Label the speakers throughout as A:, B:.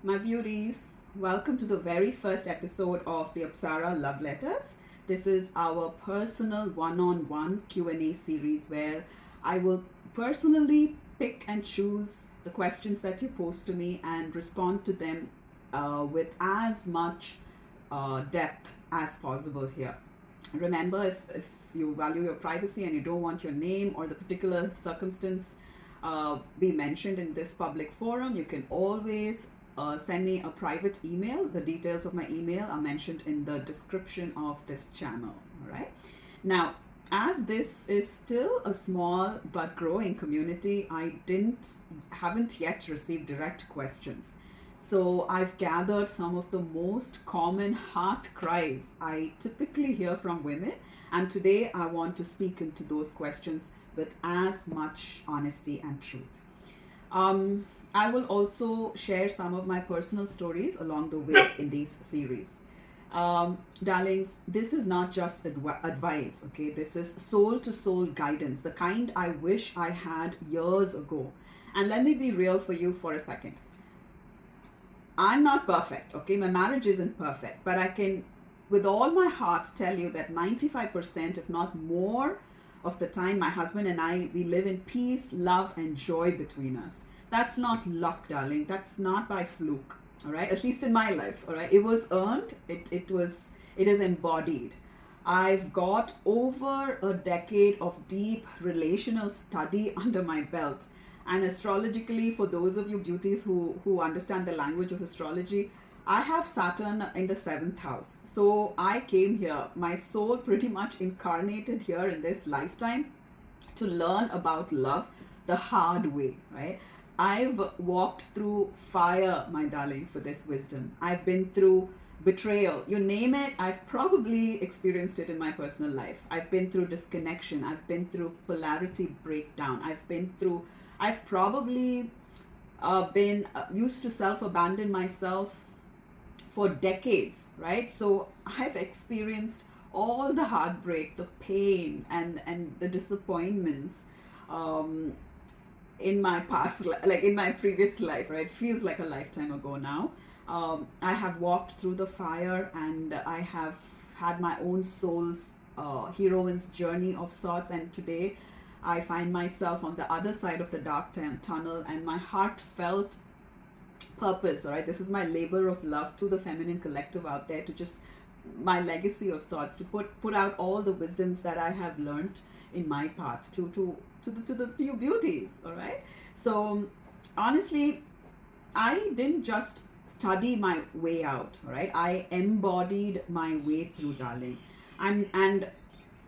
A: My beauties, welcome to the very first episode of the Apsara Love Letters. This is our personal one-on-one Q&A series where I will personally pick and choose the questions that you post to me and respond to them with as much depth as possible here. Remember, if you value your privacy and you don't want your name or the particular circumstance be mentioned in this public forum, you can always send me a private email. The details of my email are mentioned in the description of this channel. All right. Now, as this is still a small but growing community, I haven't yet received direct questions. So I've gathered some of the most common heart cries I typically hear from women, and today I want to speak into those questions with as much honesty and truth. I will also share some of my personal stories along the way in these series. Darlings, this is not just advice, okay? This is soul to soul guidance, the kind I wish I had years ago. And let me be real for you for a second. I'm not perfect, okay? My marriage isn't perfect, but I can, with all my heart, tell you that 95%, if not more, of the time, my husband and I, we live in peace, love, and joy between us. That's not luck, darling. That's not by fluke, all right? At least in my life, all right? It was earned. It is embodied. I've got over a decade of deep relational study under my belt. And astrologically, for those of you beauties who understand the language of astrology, I have Saturn in the 7th house. So I came here, my soul pretty much incarnated here in this lifetime to learn about love the hard way, right? I've walked through fire, my darling, for this wisdom. I've been through betrayal. You name it, I've probably experienced it in my personal life. I've been through disconnection. I've been through polarity breakdown. I've probably been used to self-abandon myself for decades, right? So I've experienced all the heartbreak, the pain, and the disappointments in my past, like in my previous life, right? It feels like a lifetime ago now. I have walked through the fire, and I have had my own soul's heroine's journey of sorts, and today I find myself on the other side of the dark tunnel, and my heartfelt purpose, all right? This is my labor of love to the feminine collective out there, to just my legacy of sorts, to put out all the wisdoms that I have learned in my path to you beauties, all right? So honestly, I didn't just study my way out, all right? I embodied my way through, darling. And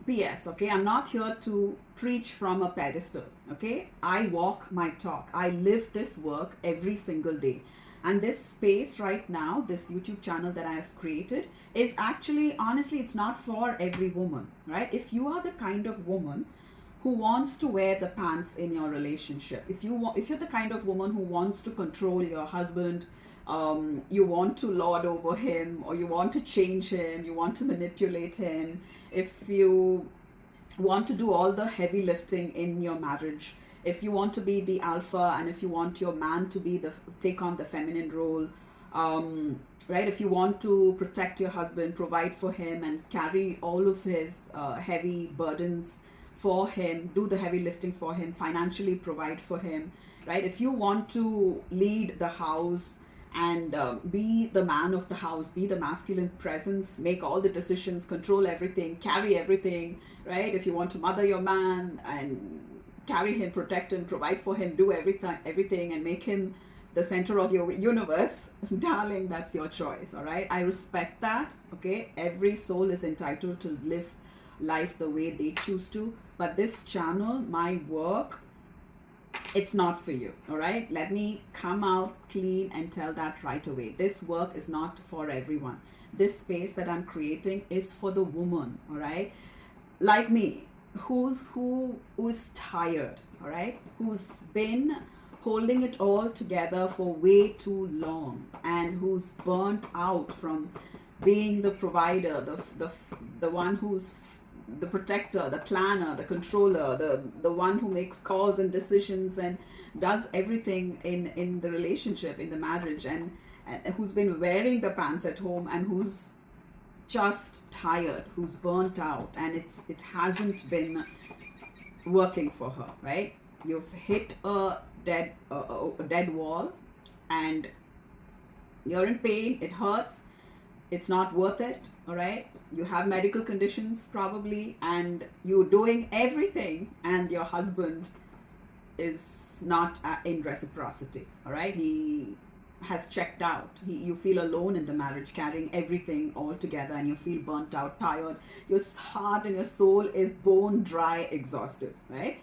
A: PS, okay, I'm not here to preach from a pedestal, okay? I walk my talk. I live this work every single day. And this space right now, this YouTube channel that I have created, is actually, honestly, it's not for every woman, right? If you are the kind of woman who wants to wear the pants in your relationship, if you're the kind of woman who wants to control your husband, you want to lord over him, or you want to change him, you want to manipulate him, if you want to do all the heavy lifting in your marriage, if you want to be the alpha, and if you want your man to be take on the feminine role, right? If you want to protect your husband, provide for him, and carry all of his heavy burdens for him, do the heavy lifting for him, financially provide for him, right? If you want to lead the house and be the man of the house, be the masculine presence, make all the decisions, control everything, carry everything, right? If you want to mother your man and carry him, protect him, provide for him, do everything and make him the center of your universe, darling, that's your choice, all right? I respect that, okay? Every soul is entitled to live life the way they choose to, but this channel, my work, it's not for you, all right? Let me come out clean and tell that right away. This work is not for everyone. This space that I'm creating is for the woman, all right? Like me, who is tired, all right? Who's been holding it all together for way too long, and who's burnt out from being the provider, the one who's the protector, the planner, the controller, the one who makes calls and decisions and does everything in the relationship, in the marriage, and and who's been wearing the pants at home, and who's just tired, who's burnt out, and it hasn't been working for her, right? You've hit a dead wall, and you're in pain, it hurts, it's not worth it, all right? You have medical conditions probably, and you're doing everything, and your husband is not in reciprocity, all right? He has checked out. You feel alone in the marriage, carrying everything all together, and you feel burnt out, tired. Your heart and your soul is bone dry, exhausted, right?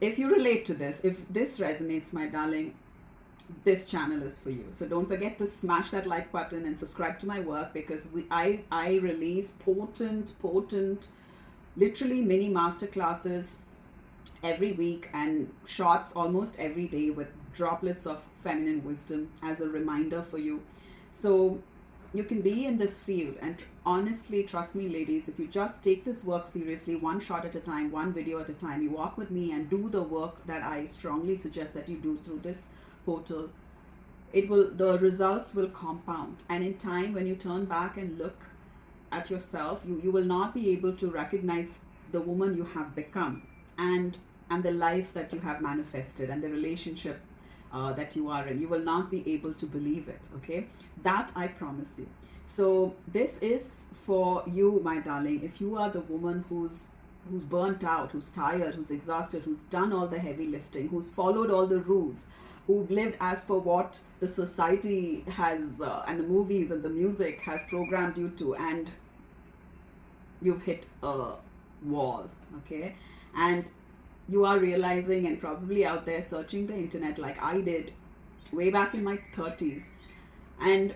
A: If you relate to this, if this resonates, my darling, this channel is for you. So don't forget to smash that like button and subscribe to my work, because I release potent, literally mini master classes every week, and shots almost every day with droplets of feminine wisdom as a reminder for you. So you can be in this field, and honestly, trust me, ladies, if you just take this work seriously, one shot at a time, one video at a time, you walk with me and do the work that I strongly suggest that you do through this portal, the results will compound. And in time, when you turn back and look at yourself, you will not be able to recognize the woman you have become, and the life that you have manifested, and the relationship that you are in. You will not be able to believe it, okay? That I promise you. So this is for you, my darling. If you are the woman who's burnt out, who's tired, who's exhausted, who's done all the heavy lifting, who's followed all the rules, who've lived as per what the society has and the movies and the music has programmed you to, and you've hit a wall, okay? And you are realizing, and probably out there searching the internet like I did way back in my 30s, and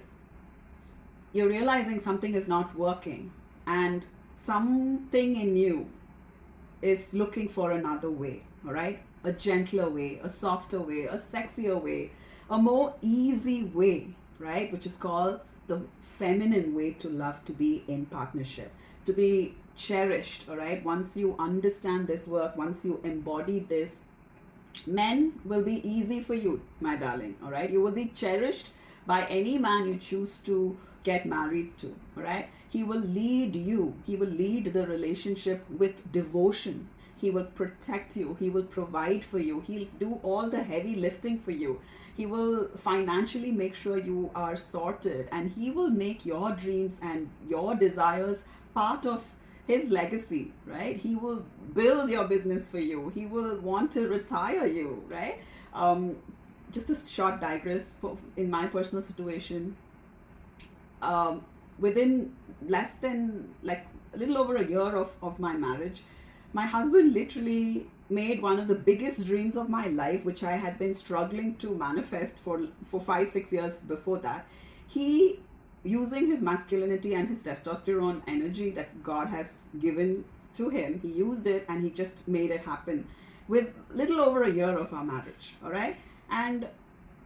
A: you're realizing something is not working, and something in you is looking for another way, all right? A gentler way, a softer way, a sexier way, a more easy way, right? Which is called the feminine way to love, to be in partnership, to be cherished, all right? Once you understand this work, once you embody this, men will be easy for you, my darling, all right? You will be cherished by any man you choose to get married to, all right? He will lead you, he will lead the relationship with devotion. He will protect you, he will provide for you, he'll do all the heavy lifting for you. He will financially make sure you are sorted, and he will make your dreams and your desires part of his legacy, right? He will build your business for you. He will want to retire you, right? Just a short digress in my personal situation. Within less than, like, a little over a year of my marriage, my husband literally made one of the biggest dreams of my life, which I had been struggling to manifest for 5-6 years before that. He, using his masculinity and his testosterone energy that God has given to him, he used it, and he just made it happen with little over a year of our marriage, all right? And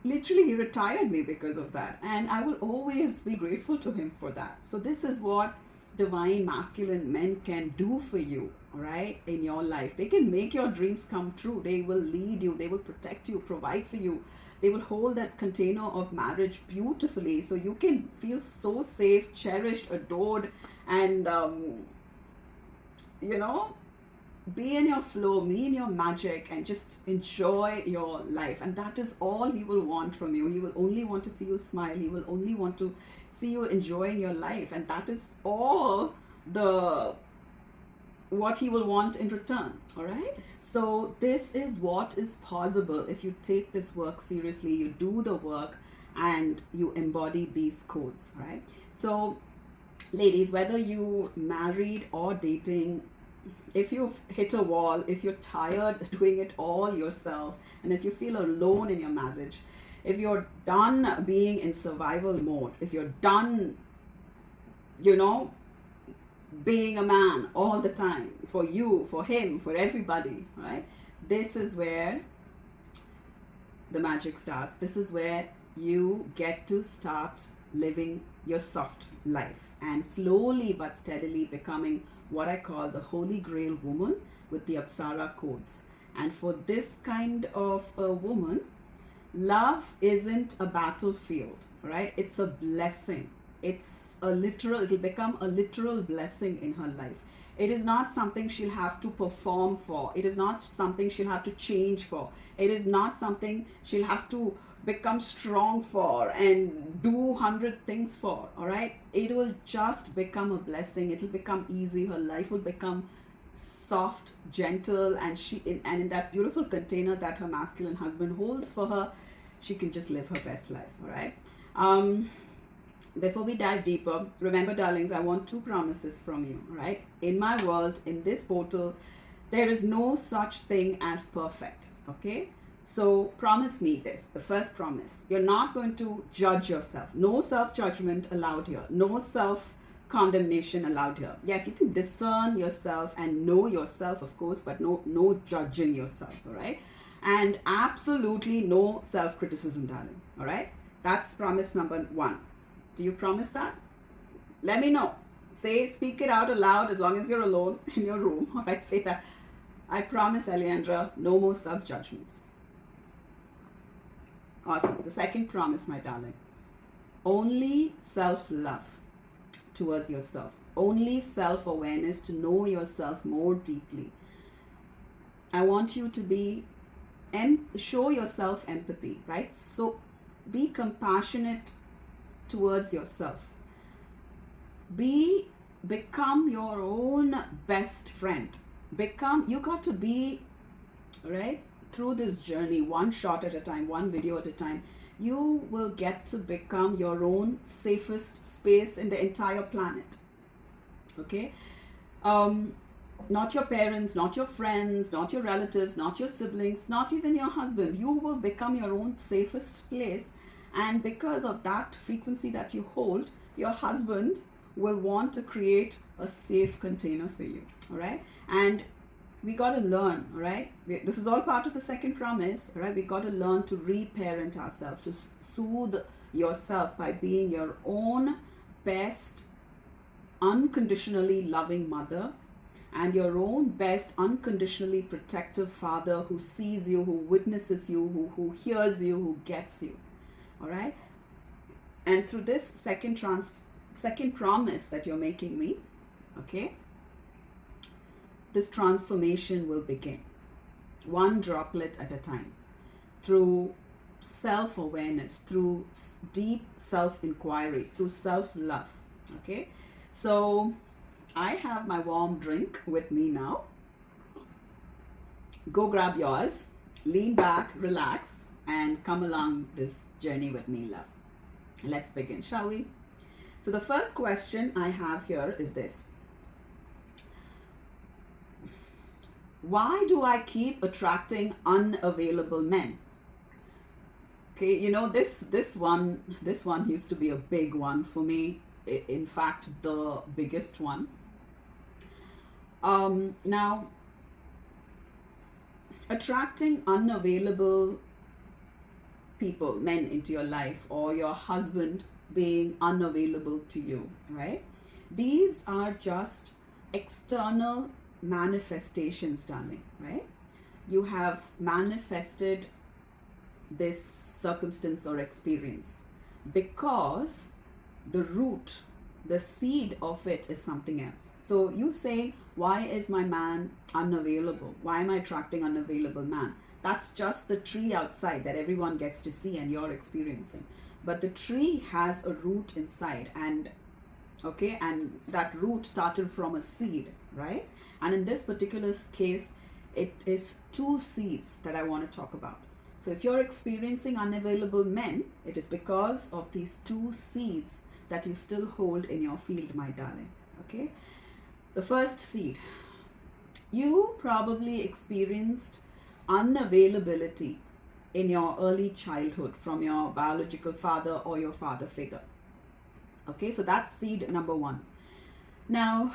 A: literally he retired me because of that, and I will always be grateful to him for that. So this is what divine masculine men can do for you, all right, in your life. They can make your dreams come true. They will lead you, they will protect you, provide for you. They will hold that container of marriage beautifully, so you can feel so safe, cherished, adored, and you know, be in your flow, be in your magic, and just enjoy your life. And that is all he will want from you. He will only want to see you smile. He will only want to see you enjoying your life, and that is all what he will want in return, all right? So this is what is possible if you take this work seriously, you do the work, and you embody these codes, right? So ladies, whether you married or dating, if you've hit a wall, if you're tired doing it all yourself, and if you feel alone in your marriage, if you're done being in survival mode, if you're done, you know, being a man all the time, for you, for him, for everybody, right? This is where the magic starts. This is where you get to start living your soft life, and slowly but steadily becoming what I call the Holy Grail woman with the Apsara codes. And for this kind of a woman, Love isn't a battlefield, right? It's a blessing. It'll become a literal blessing in her life. It is not something she'll have to perform for. It is not something she'll have to change for. It is not something she'll have to become strong for and do 100 things for. All right, it will just become a blessing. It'll become easy. Her life will become soft, gentle, and in that beautiful container that her masculine husband holds for her, she can just live her best life. All right. Before we dive deeper, remember, darlings, I want two promises from you. All right. In my world, in this portal, there is no such thing as perfect. Okay. So promise me this. The first promise: you're not going to judge yourself. No self-judgment allowed here. No self-condemnation allowed here. Yes, you can discern yourself and know yourself, of course, but no judging yourself. All right. And absolutely no self-criticism, darling. All right. That's promise number one. Do you promise that? Let me know. Speak it out aloud as long as you're alone in your room. All right. Say that. I promise, Alejandra, no more self-judgments. Awesome. The second promise, my darling: only self-love towards yourself. Only self-awareness to know yourself more deeply. I want you to show yourself empathy, right? So be compassionate towards yourself. Become your own best friend. You got to be, right? Through this journey, one shot at a time, one video at a time, you will get to become your own safest space in the entire planet. Okay? Not your parents, not your friends, not your relatives, not your siblings, not even your husband. You will become your own safest place. And because of that frequency that you hold, your husband will want to create a safe container for you. All right? And we got to learn, all right? This is all part of the second promise, all right? We got to learn to reparent ourselves, to soothe yourself by being your own best, unconditionally loving mother, and your own best, unconditionally protective father who sees you, who witnesses you, who hears you, who gets you, all right? And through this second promise that you're making me, okay, this transformation will begin, one droplet at a time, through self-awareness, through deep self-inquiry, through self-love, okay? So I have my warm drink with me now. Go grab yours, lean back, relax, and come along this journey with me, love. Let's begin, shall we? So the first question I have here is this: why do I keep attracting unavailable men? Okay, you know, this one used to be a big one for me. In fact, the biggest one. Now, attracting unavailable people, men into your life, or your husband being unavailable to you, right? These are just external manifestations, darling, right? You have manifested this circumstance or experience because the root, the seed of it is something else. So you say, why is my man unavailable? Why am I attracting unavailable man? That's just the tree outside that everyone gets to see and you're experiencing. But the tree has a root inside, and okay, and that root started from a seed, right? And in this particular case, it is two seeds that I want to talk about. So if you're experiencing unavailable men, it is because of these two seeds that you still hold in your field, my darling. Okay? The first seed. You probably experienced unavailability in your early childhood from your biological father or your father figure. Okay, so that's seed number one. Now,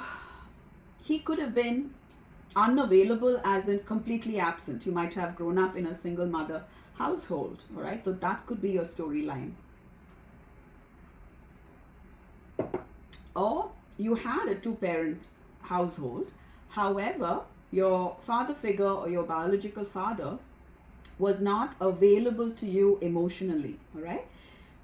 A: he could have been unavailable as in completely absent. You might have grown up in a single mother household, all right? So that could be your storyline. Or you had a two-parent household. However, your father figure or your biological father was not available to you emotionally, all right?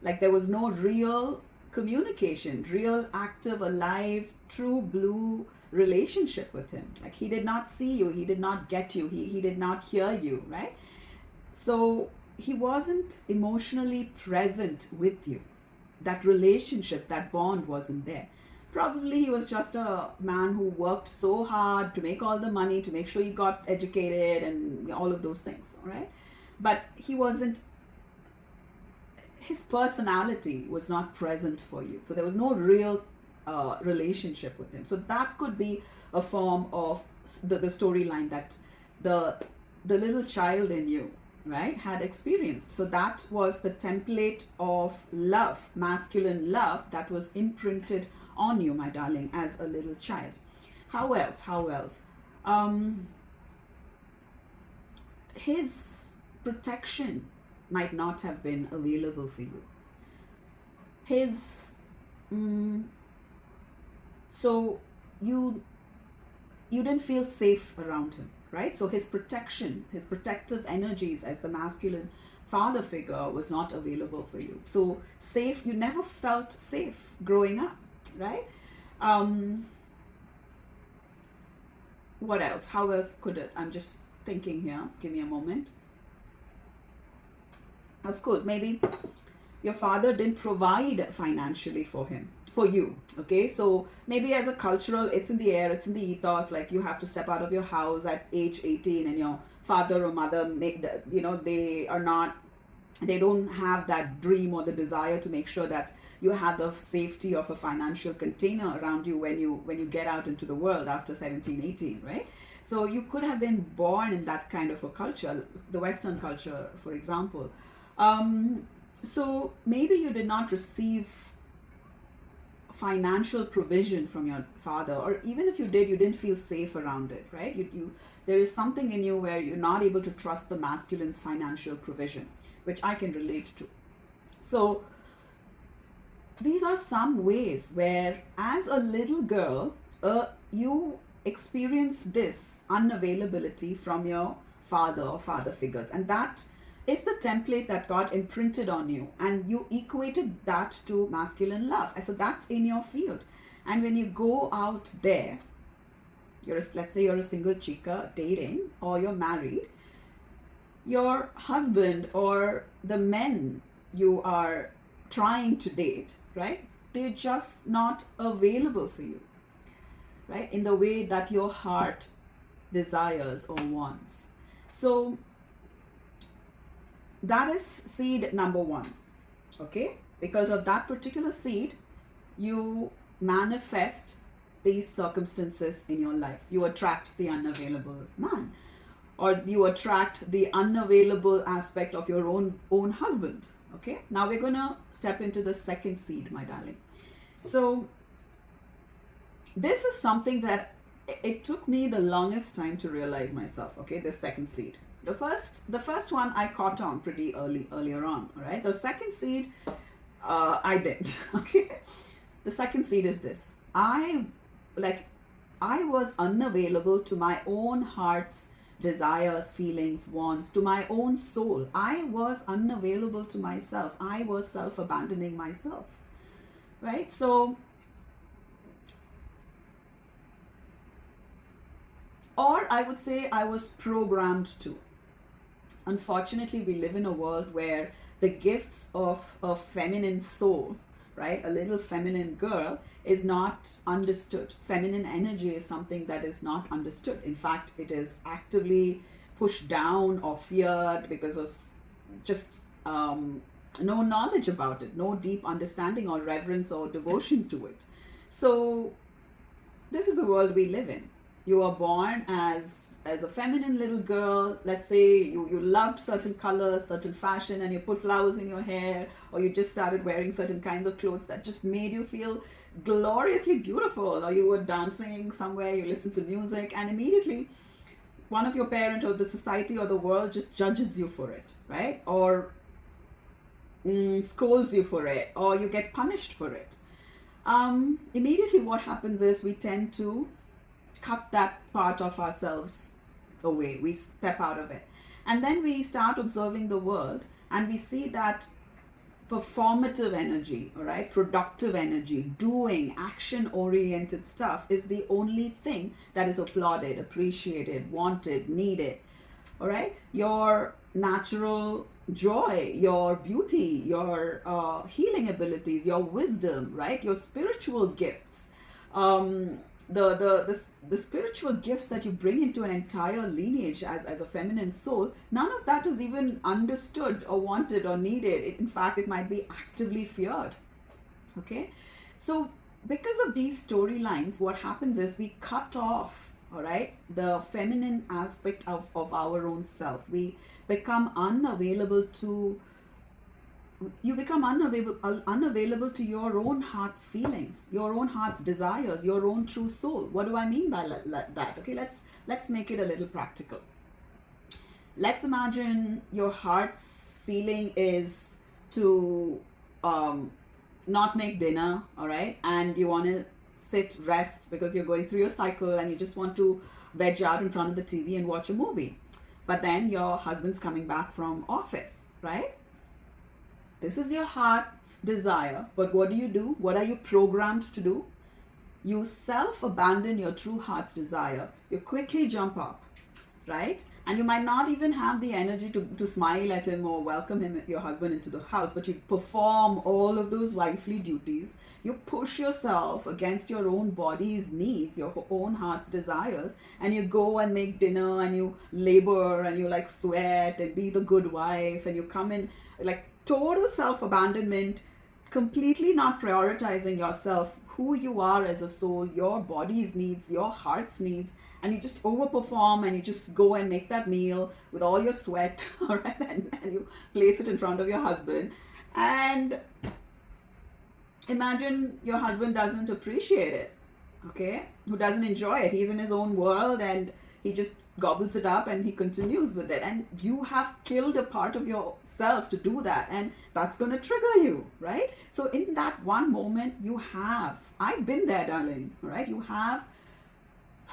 A: Like there was no real communication, real active, alive, true blue relationship with him. Like he did not see you, he did not get you, he did not hear you, right? So he wasn't emotionally present with you. That relationship, that bond wasn't there. Probably he was just a man who worked so hard to make all the money, to make sure you got educated and all of those things, right? But he wasn't, his personality was not present for you. So there was no real relationship with him. So that could be a form of the storyline that the little child in you, right, had experienced. So that was the template of love, masculine love, that was imprinted on you, my darling, as a little child. How else? How else? His protection might not have been available for you. His so you didn't feel safe around him, right? So his protection, his protective energies as the masculine father figure was not available for you. So safe, you never felt safe growing up, right? What else? How else could it? I'm just thinking here. Give me a moment. Of course, maybe your father didn't provide financially for him, for you, okay? So maybe as a cultural, it's in the air, it's in the ethos, like you have to step out of your house at age 18 and your father or mother, they don't have that dream or the desire to make sure that you have the safety of a financial container around you when you get out into the world after 17, 18, right? So you could have been born in that kind of a culture, the Western culture, for example. So maybe you did not receive financial provision from your father, or even if you did, you didn't feel safe around it, right? There is something in you where you're not able to trust the masculine's financial provision, which I can relate to. So these are some ways where, as a little girl, you experience this unavailability from your father or father figures, and that is the template that got imprinted on you, and you equated that to masculine love. And so that's in your field. And when you go out there, let's say you're a single chica dating, or you're married, your husband or the men you are trying to date, right, they're just not available for you, right, in the way that your heart desires or wants. So that is seed number one, okay? Because of that particular seed, you manifest these circumstances in your life. You attract the unavailable man, or you attract the unavailable aspect of your own husband, okay? Now we're going to step into the second seed, my darling. So this is something that it took me the longest time to realize myself, okay? The second seed. The first one I caught on pretty earlier on, all right? The second seed, I didn't, okay? The second seed is this. I was unavailable to my own heart's desires, feelings, wants, to my own soul. I was unavailable to myself. I was self-abandoning myself, right? So, or I would say I was programmed to. Unfortunately, we live in a world where the gifts of a feminine soul, right, a little feminine girl, is not understood. Feminine energy is something that is not understood. In fact, it is actively pushed down or feared because of just no knowledge about it, no deep understanding or reverence or devotion to it. So this is the world we live in. You are born as a feminine little girl. Let's say you loved certain colors, certain fashion, and you put flowers in your hair, or you just started wearing certain kinds of clothes that just made you feel gloriously beautiful, or you were dancing somewhere, you listened to music, and immediately one of your parents or the society or the world just judges you for it, right? Or scolds you for it, or you get punished for it. Immediately what happens is we tend to cut that part of ourselves away. We step out of it. And then we start observing the world and we see that performative energy, all right, productive energy, doing, action oriented stuff is the only thing that is applauded, appreciated, wanted, needed. All right, your natural joy, your beauty, your healing abilities, your wisdom, right, your spiritual gifts, um, the spiritual gifts that you bring into an entire lineage as a feminine soul, none of that is even understood or wanted or needed. In fact, it might be actively feared. Okay, so because of these storylines, what happens is we cut off, all right, the feminine aspect of our own self. We become unavailable to, you become unavailable to your own heart's feelings, your own heart's desires, your own true soul. What do I mean by that? Okay, let's make it a little practical. Let's imagine your heart's feeling is to not make dinner, all right, and you want to sit, rest, because you're going through your cycle and you just want to veg out in front of the TV and watch a movie. But then your husband's coming back from office, right? This is your heart's desire, but what do? What are you programmed to do? You self-abandon your true heart's desire. You quickly jump up, right? And you might not even have the energy to smile at him or welcome him, your husband, into the house, but you perform all of those wifely duties. You push yourself against your own body's needs, your own heart's desires, and you go and make dinner and you labor and you like sweat and be the good wife, and you come in like total self-abandonment, completely not prioritizing yourself, who you are as a soul, your body's needs, your heart's needs, and you just overperform and you just go and make that meal with all your sweat, all right, and you place it in front of your husband. And imagine your husband doesn't appreciate it, okay, who doesn't enjoy it. He's in his own world and he just gobbles it up and he continues with it. And you have killed a part of yourself to do that. And that's going to trigger you, right? So in that one moment, I've been there, darling, right? You have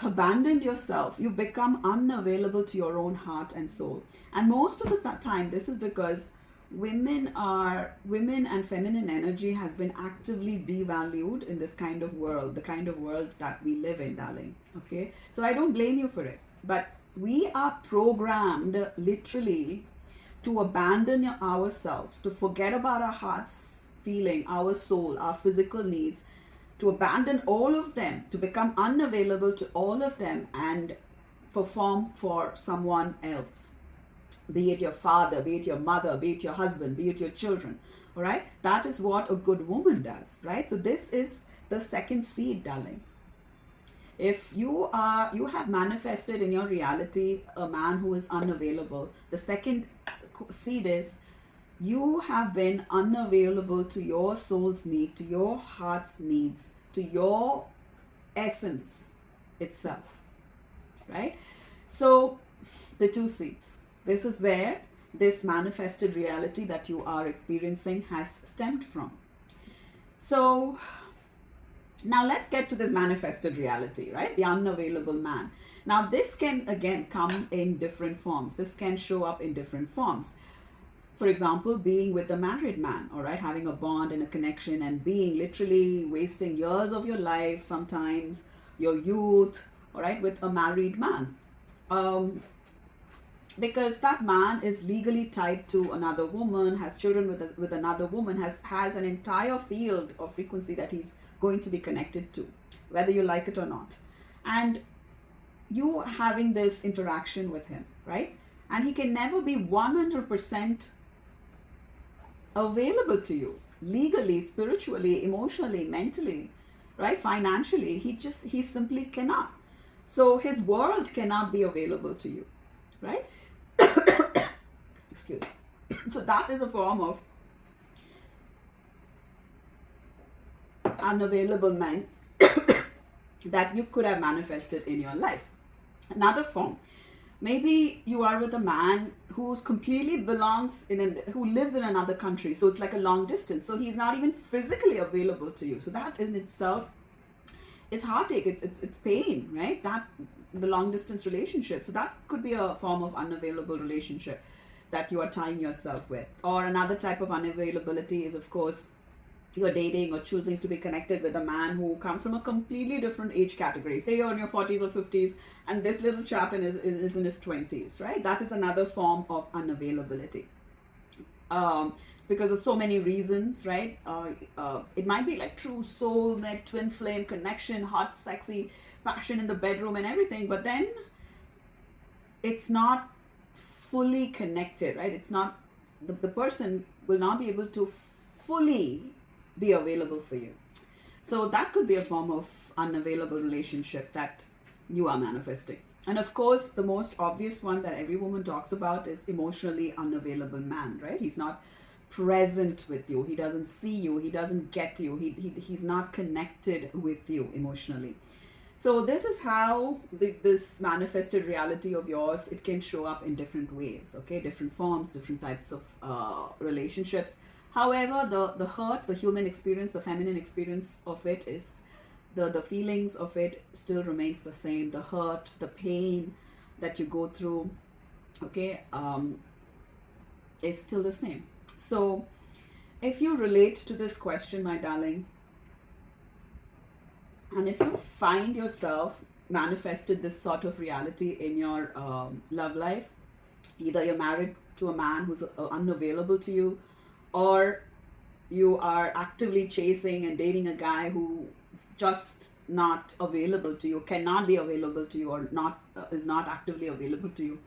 A: abandoned yourself. You've become unavailable to your own heart and soul. And most of the time, this is because women and feminine energy has been actively devalued in this kind of world, the kind of world that we live in, darling. Okay, so I don't blame you for it, but we are programmed literally to abandon ourselves, to forget about our heart's feeling, our soul, our physical needs, to abandon all of them, to become unavailable to all of them and perform for someone else. Be it your father, be it your mother, be it your husband, be it your children. All right, that is what a good woman does, right? So this is the second seed, darling. If you have manifested in your reality a man who is unavailable, the second seed is you have been unavailable to your soul's need, to your heart's needs, to your essence itself, right? So the two seeds. This is where this manifested reality that you are experiencing has stemmed from. So now let's get to this manifested reality, right? The unavailable man. Now this can again come in different forms. This can show up in different forms. For example, being with a married man, all right, having a bond and a connection and being literally wasting years of your life, sometimes your youth, all right, with a married man. Because that man is legally tied to another woman, has children with another woman, has an entire field of frequency that he's going to be connected to, whether you like it or not. And you having this interaction with him, right? And he can never be 100% available to you, legally, spiritually, emotionally, mentally, right? Financially, he simply cannot. So his world cannot be available to you, right? Excuse me. So that is a form of unavailable man that you could have manifested in your life. Another form, maybe you are with a man who completely who lives in another country, so it's like a long distance, so he's not even physically available to you. So that in itself it's heartache, it's pain, right? That the long distance relationship. So that could be a form of unavailable relationship that you are tying yourself with. Or another type of unavailability is, of course, you're dating or choosing to be connected with a man who comes from a completely different age category. Say you're in your 40s or 50s, and this little chap is in his 20s, right? That is another form of unavailability. Because of so many reasons, right? It might be like true soulmate, twin flame connection, hot, sexy passion in the bedroom and everything, but then it's not fully connected, right? It's not, the person will not be able to fully be available for you. So that could be a form of unavailable relationship that you are manifesting. And of course, the most obvious one that every woman talks about is emotionally unavailable man, right? He's not present with you. He doesn't see you. He doesn't get you. He's not connected with you emotionally. So this is how this manifested reality of yours, it can show up in different ways, okay? Different forms, different types of relationships. However, the hurt, the human experience, the feminine experience of it is, the feelings of it still remains the same. The hurt, the pain that you go through, okay, is still the same. So if you relate to this question, my darling, and if you find yourself manifested this sort of reality in your love life, either you're married to a man who's unavailable to you, or you are actively chasing and dating a guy who's just not available to you, cannot be available to you, or not is not actively available to you,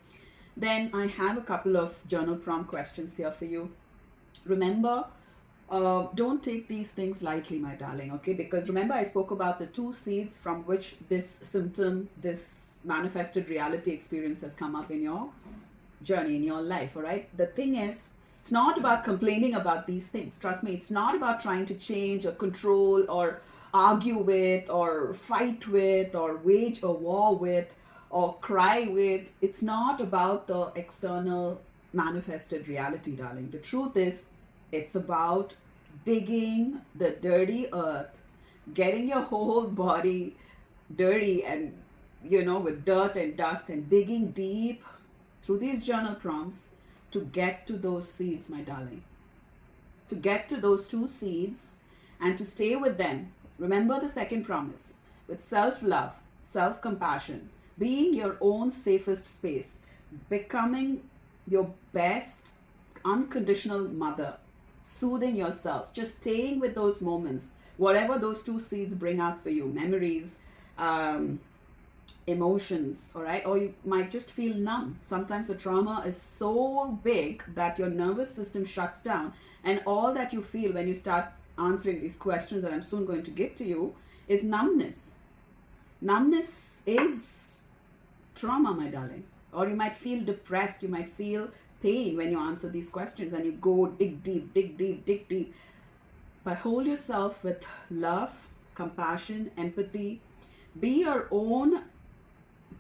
A: then I have a couple of journal prompt questions here for you. Remember, don't take these things lightly, my darling, okay? Because remember, I spoke about the two seeds from which this symptom, this manifested reality experience has come up in your journey, in your life, all right? The thing is, it's not about complaining about these things. Trust me, it's not about trying to change or control or argue with or fight with or wage a war with or cry with. It's not about the external manifested reality, darling. The truth is, it's about digging the dirty earth, getting your whole body dirty and, with dirt and dust, and digging deep through these journal prompts to get to those seeds, my darling. To get to those two seeds and to stay with them. Remember the second promise, with self-love, self-compassion, being your own safest space, becoming your best unconditional mother, soothing yourself, just staying with those moments, whatever those two seeds bring out for you, memories, emotions, all right? Or you might just feel numb. Sometimes the trauma is so big that your nervous system shuts down, and all that you feel when you start answering these questions that I'm soon going to give to you is numbness. Numbness is trauma, my darling. Or you might feel depressed, you might feel pain when you answer these questions, and you go dig deep, dig deep, dig deep. But hold yourself with love, compassion, empathy. Be your own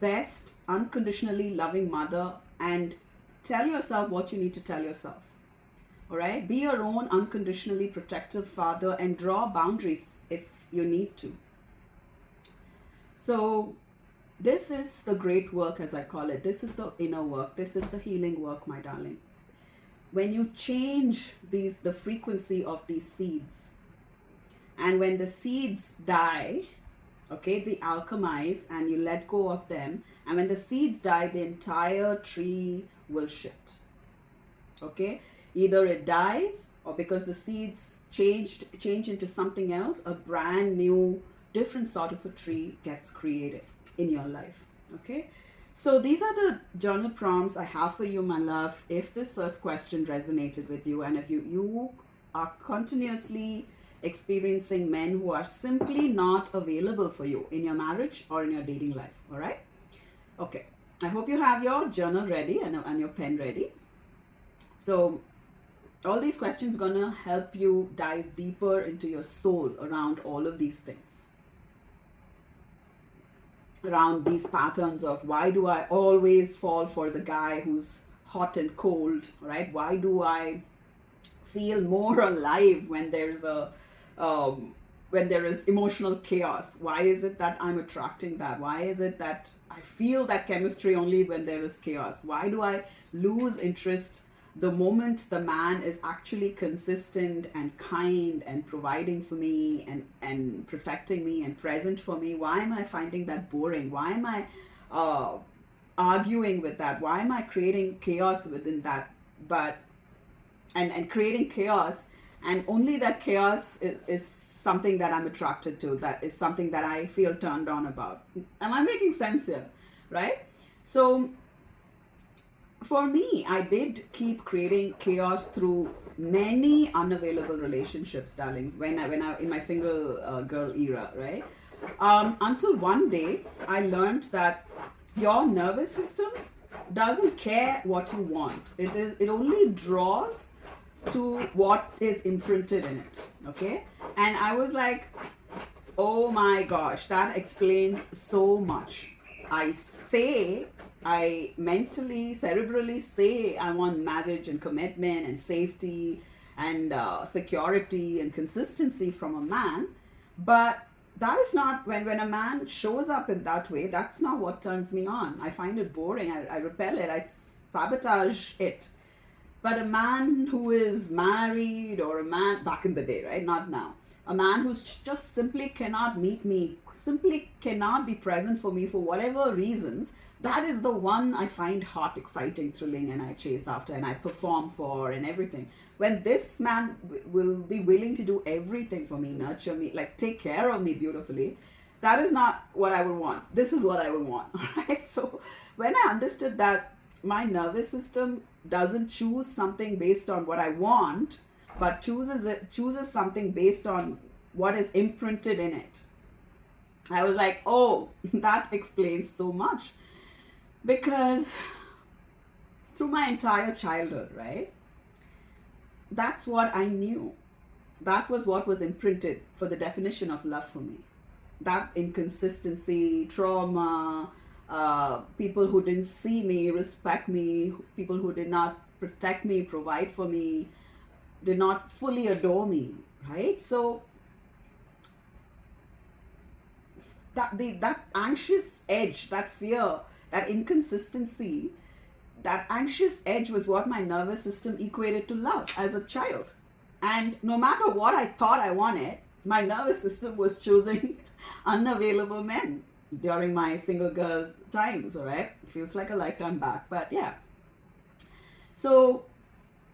A: best unconditionally loving mother, and tell yourself what you need to tell yourself. All right? Be your own unconditionally protective father and draw boundaries if you need to. So this is the great work, as I call it. This is the inner work. This is the healing work, my darling. When you change the frequency of these seeds, and when the seeds die, okay, they alchemize and you let go of them, and when the seeds die, the entire tree will shift. Okay, either it dies, or because the seeds change into something else, a brand new, different sort of a tree gets created in your life. Okay, so these are the journal prompts I have for you, my love. If this first question resonated with you, and if you are continuously experiencing men who are simply not available for you in your marriage or in your dating life, all right? Okay, I hope you have your journal ready and your pen ready. So all these questions gonna help you dive deeper into your soul around all of these things, around these patterns of why do I always fall for the guy who's hot and cold, right? Why do I feel more alive when there's when there is emotional chaos? Why is it that I'm attracting that? Why is it that I feel that chemistry only when there is chaos? Why do I lose interest the moment the man is actually consistent and kind and providing for me and protecting me and present for me? Why am I finding that boring? Why am I arguing with that? Why am I creating chaos within that? But and creating chaos, and only that chaos is something that I'm attracted to, that is something that I feel turned on about. Am I making sense here? Right? So for me, I did keep creating chaos through many unavailable relationships, darlings, when I in my single girl era, right? Until one day I learned that your nervous system doesn't care what you want. It only draws to what is imprinted in it. Okay? And I was like, oh my gosh, that explains so much. I mentally, cerebrally say I want marriage and commitment and safety and security and consistency from a man, but that is not, when a man shows up in that way, that's not what turns me on. I find it boring. I repel it. I sabotage it. But a man who is married, or a man back in the day, right? Not now. A man who's just simply cannot meet me, simply cannot be present for me for whatever reasons, that is the one I find hot, exciting, thrilling, and I chase after and I perform for and everything. When this man will be willing to do everything for me, nurture me, like take care of me beautifully, that is not what I would want. This is what I would want, right? So when I understood that my nervous system doesn't choose something based on what I want, but chooses something based on what is imprinted in it, I was like, oh, that explains so much. Because through my entire childhood, right, that's what I knew. That was what was imprinted for the definition of love for me. That inconsistency, trauma, people who didn't see me, respect me, people who did not protect me, provide for me, did not fully adore me, right? So that anxious edge, that fear, that inconsistency, that anxious edge was what my nervous system equated to love as a child. And no matter what I thought I wanted, my nervous system was choosing unavailable men during my single girl times, all right? Feels like a lifetime back, but yeah. So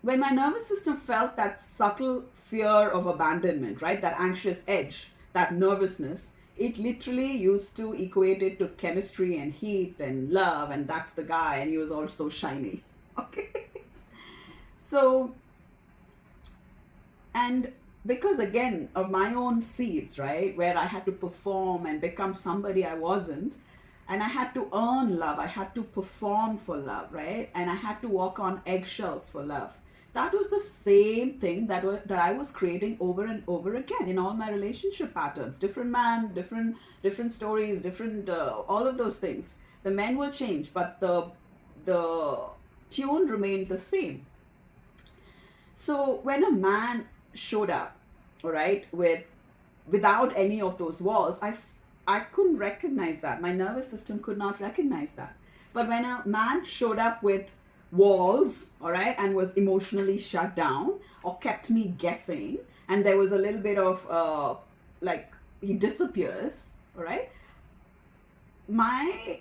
A: when my nervous system felt that subtle fear of abandonment, right? That anxious edge, that nervousness, it literally used to equate it to chemistry and heat and love, and that's the guy, and he was all so shiny. Okay. So, and because again of my own seeds, right, where I had to perform and become somebody I wasn't, and I had to earn love, I had to perform for love, right, and I had to walk on eggshells for love. That was the same thing that I was creating over and over again in all my relationship patterns. Different man, different stories, different all of those things. The men will change, but the tune remained the same. So when a man showed up, all right, without any of those walls, I couldn't recognize that. My nervous system could not recognize that. But when a man showed up with walls, all right, and was emotionally shut down or kept me guessing, and there was a little bit of like he disappears, all right, my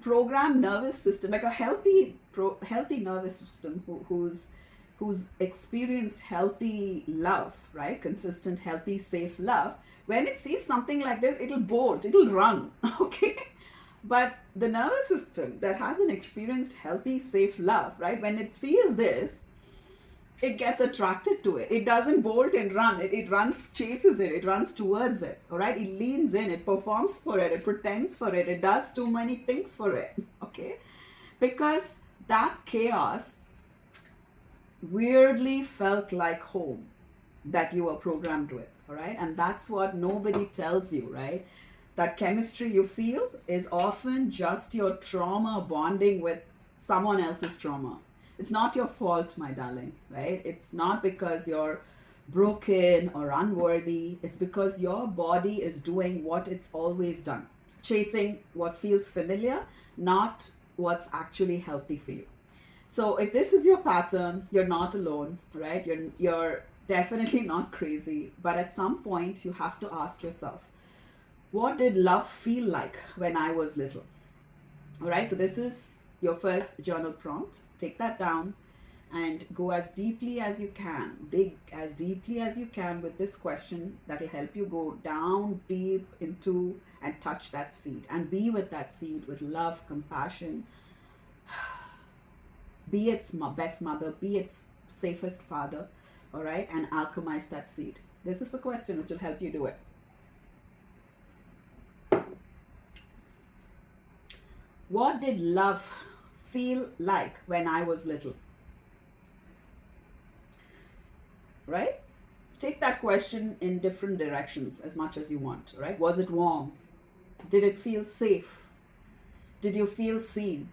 A: programmed nervous system, like a healthy nervous system who's experienced healthy love, right, consistent, healthy, safe love, when it sees something like this, it'll bolt, it'll run. Okay. But the nervous system that hasn't experienced healthy, safe love, right, when it sees this, it gets attracted to it. It doesn't bolt and run. It runs, chases it. It runs towards it. All right. It leans in. It performs for it. It pretends for it. It does too many things for it. Okay. Because that chaos weirdly felt like home that you were programmed with. All right. And that's what nobody tells you, right? That chemistry you feel is often just your trauma bonding with someone else's trauma. It's not your fault, my darling, right? It's not because you're broken or unworthy. It's because your body is doing what it's always done, chasing what feels familiar, not what's actually healthy for you. So if this is your pattern, you're not alone, right? You're definitely not crazy, but at some point you have to ask yourself, what did love feel like when I was little? All right, so this is your first journal prompt. Take that down and go as deeply as you can, dig as deeply as you can with this question. That'll help you go down deep into and touch that seed and be with that seed with love, compassion. Be its best mother, be its safest father, all right, and alchemize that seed. This is the question which will help you do it. What did love feel like when I was little? Right? Take that question in different directions as much as you want, right? Was it warm? Did it feel safe? Did you feel seen?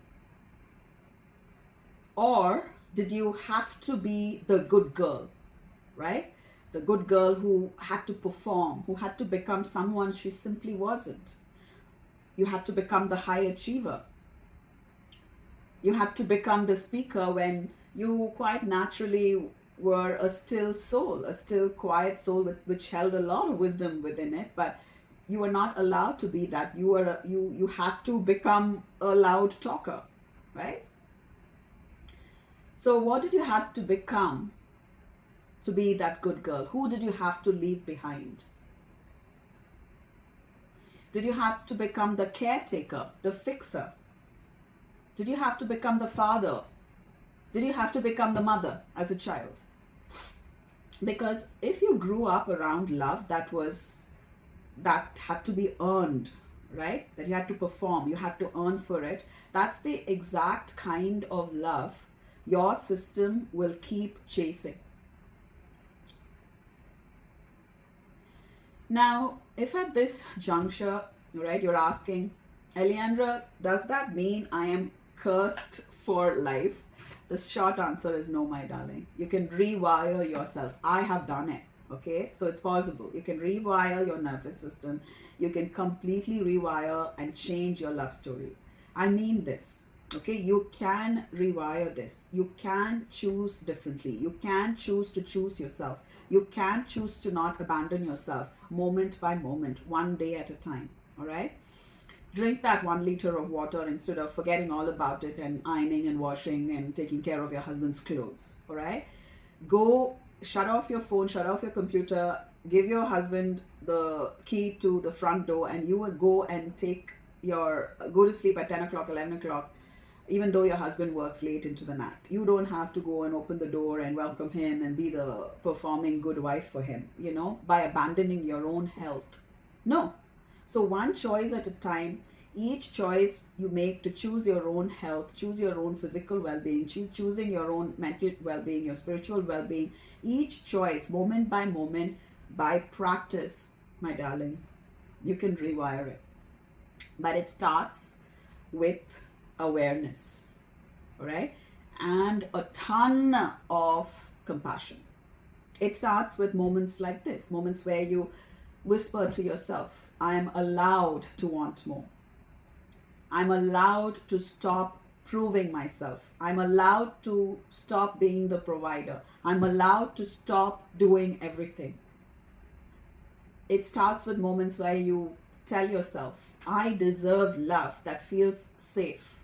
A: Or did you have to be the good girl, right? The good girl who had to perform, who had to become someone she simply wasn't. You had to become the high achiever. You had to become the speaker when you quite naturally were a still soul, a still quiet soul which held a lot of wisdom within it, but you were not allowed to be that. You had to become a loud talker, right? So what did you have to become to be that good girl? Who did you have to leave behind? Did you have to become the caretaker, the fixer? Did you have to become the father? Did you have to become the mother as a child? Because if you grew up around love that had to be earned, right? That you had to perform, you had to earn for it. That's the exact kind of love your system will keep chasing. Now, if at this juncture, right, you're asking, Eliandra, does that mean I am cursed for life? The short answer is no, my darling. You can rewire yourself. I have done it. Okay, so it's possible. You can rewire your nervous system. You can completely rewire and change your love story. I mean this. Okay, you can rewire this. You can choose differently. You can choose to choose yourself. You can choose to not abandon yourself moment by moment, one day at a time. All right. Drink that 1 liter of water instead of forgetting all about it and ironing and washing and taking care of your husband's clothes. All right. Go shut off your phone, shut off your computer, give your husband the key to the front door, and you will go and go to sleep at 10 o'clock, 11 o'clock, even though your husband works late into the night. You don't have to go and open the door and welcome him and be the performing good wife for him, by abandoning your own health. No. So one choice at a time, each choice you make to choose your own health, choose your own physical well-being, choosing your own mental well-being, your spiritual well-being, each choice, moment by moment, by practice, my darling, you can rewire it. But it starts with awareness, all right? And a ton of compassion. It starts with moments like this, moments where you whisper to yourself, I am allowed to want more. I'm allowed to stop proving myself. I'm allowed to stop being the provider. I'm allowed to stop doing everything. It starts with moments where you tell yourself, I deserve love that feels safe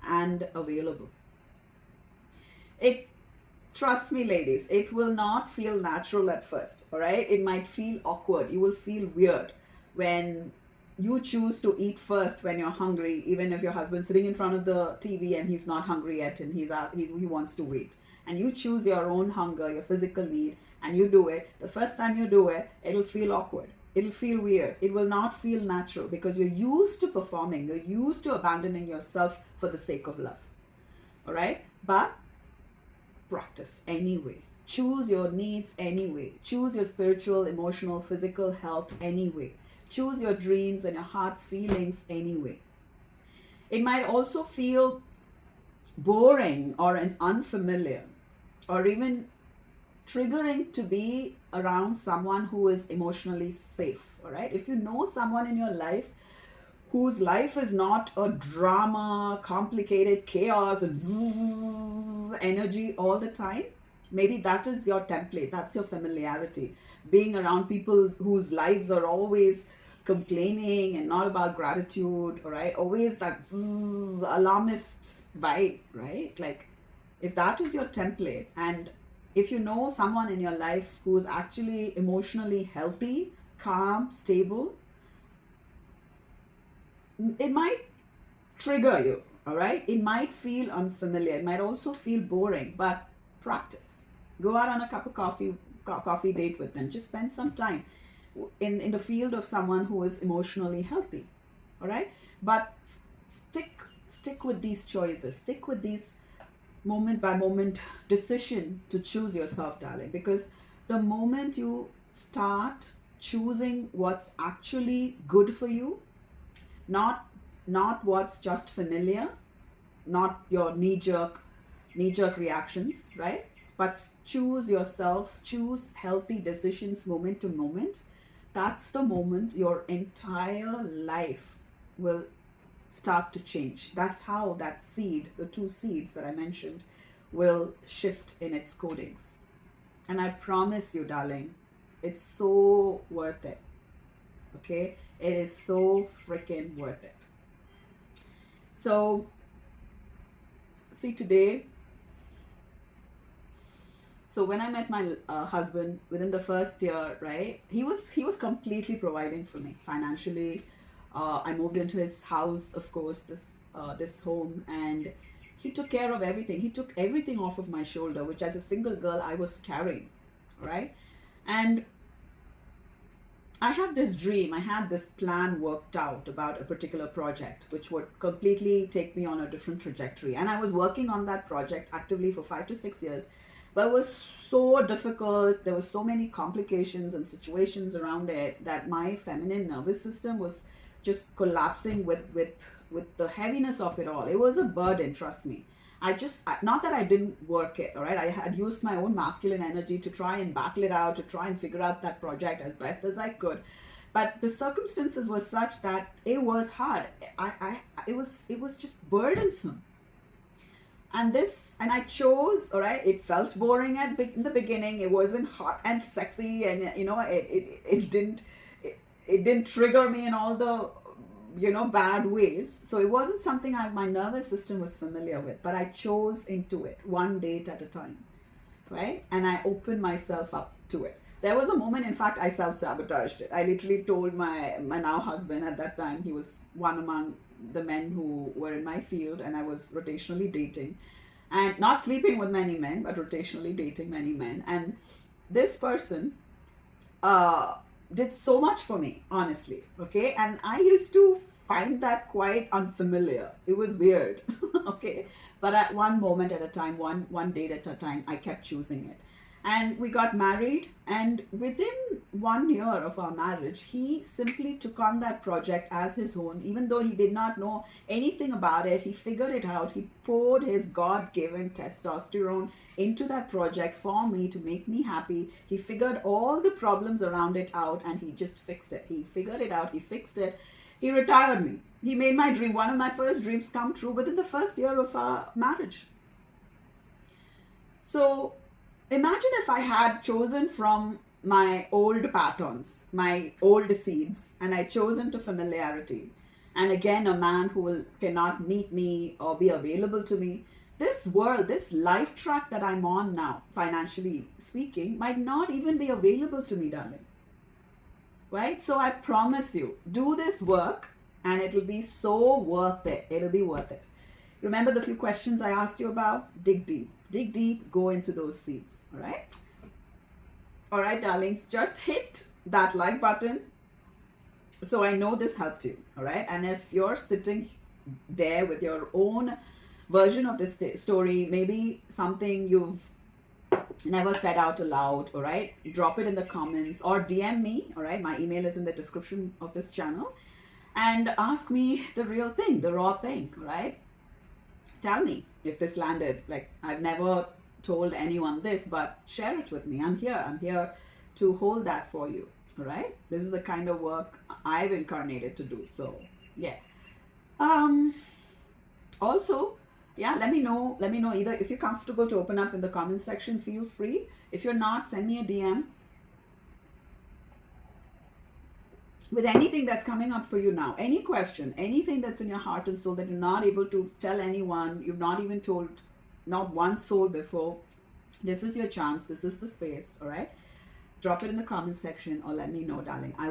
A: and available. Trust me, ladies, it will not feel natural at first, all right? It might feel awkward. You will feel weird when you choose to eat first when you're hungry, even if your husband's sitting in front of the TV and he's not hungry yet and he wants to wait. And you choose your own hunger, your physical need, and you do it. The first time you do it, it'll feel awkward. It'll feel weird. It will not feel natural because you're used to performing. You're used to abandoning yourself for the sake of love. All right? But practice anyway. Choose your needs anyway. Choose your spiritual, emotional, physical health anyway. Choose your dreams and your heart's feelings anyway. It might also feel boring or unfamiliar or even triggering to be around someone who is emotionally safe. All right, if you know someone in your life whose life is not a drama, complicated chaos and energy all the time, maybe that is your template, that's your familiarity. Being around people whose lives are always complaining and not about gratitude, all right, always that alarmist vibe, right? Like, if that is your template, and if you know someone in your life who is actually emotionally healthy, calm, stable, it might trigger you, all right? It might feel unfamiliar. It might also feel boring, but practice. Go out on a cup of coffee date with them. Just spend some time in the field of someone who is emotionally healthy, all right? But stick with these choices. Stick with these moment by moment decision to choose yourself, darling, because the moment you start choosing what's actually good for you, not what's just familiar, not your knee jerk reactions, right? But choose yourself, choose healthy decisions moment to moment. That's the moment your entire life will start to change. That's how that seed, the two seeds that I mentioned, will shift in its codings. And I promise you, darling, it's so worth it. Okay? It is so freaking worth it. So, see, today, so when I met my husband, within the first year, right, he was completely providing for me financially. I moved into his house, of course, this home, and he took care of everything. He took everything off of my shoulder, which as a single girl I was carrying, right? And I had this dream, I had this plan worked out about a particular project which would completely take me on a different trajectory. And I was working on that project actively for 5 to 6 years, but it was so difficult. There were so many complications and situations around it that my feminine nervous system was just collapsing with the heaviness of it all. It was a burden, trust me. Not that I didn't work it, all right? I had used my own masculine energy to try and battle it out, to try and figure out that project as best as I could. But the circumstances were such that it was hard. It was just burdensome. And I chose, all right, it felt boring in the beginning. It wasn't hot and sexy, and it didn't trigger me in all the bad ways. So it wasn't something my nervous system was familiar with, but I chose into it one date at a time, right? And I opened myself up to it. There was a moment, in fact, I self-sabotaged it. I literally told my now husband at that time, he was one among the men who were in my field, and I was rotationally dating and not sleeping with many men, but rotationally dating many men. And this person did so much for me, honestly. Okay. And I used to find that quite unfamiliar. It was weird. Okay. But at one moment at a time, one date at a time, I kept choosing it. And we got married, and within 1 year of our marriage, he simply took on that project as his own. Even though he did not know anything about it, he figured it out. He poured his God-given testosterone into that project for me to make me happy. He figured all the problems around it out, and he just fixed it. He figured it out, he fixed it. He retired me. He made my dream, one of my first dreams, come true within the first year of our marriage. So imagine if I had chosen from my old patterns, my old seeds, and I chose into familiarity. And again, a man who cannot meet me or be available to me. This world, this life track that I'm on now, financially speaking, might not even be available to me, darling. Right? So I promise you, do this work and it'll be so worth it. It'll be worth it. Remember the few questions I asked you about? Dig deep. Dig deep, go into those seeds. All right? All right, darlings, just hit that like button so I know this helped you. All right? And if you're sitting there with your own version of this story, maybe something you've never said out aloud, all right, drop it in the comments or DM me. All right, my email is in the description of this channel, and ask me the real thing, the raw thing. All right, tell me if this landed. Like, I've never told anyone this, but share it with me. I'm here to hold that for you. All right. This is the kind of work I've incarnated to do. So yeah. Um, Also, yeah, let me know either if you're comfortable to open up in the comment section, feel free. If you're not, send me a DM with anything that's coming up for you now. Any question, anything that's in your heart and soul that you're not able to tell anyone, you've not even told not one soul before. This is your chance. This is the space. All right. Drop it in the comment section or let me know, darling. I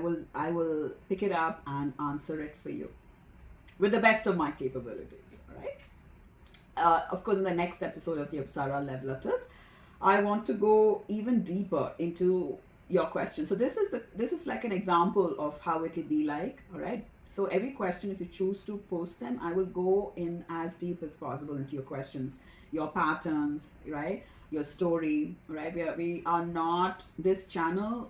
A: will pick it up and answer it for you with the best of my capabilities. All right. Of course, in the next episode of the Apsara Love Letters, I want to go even deeper into your question. So this is like an example of how it will be like. All right. So every question, if you choose to post them, I will go in as deep as possible into your questions, your patterns, right? Your story, right? We are not, this channel,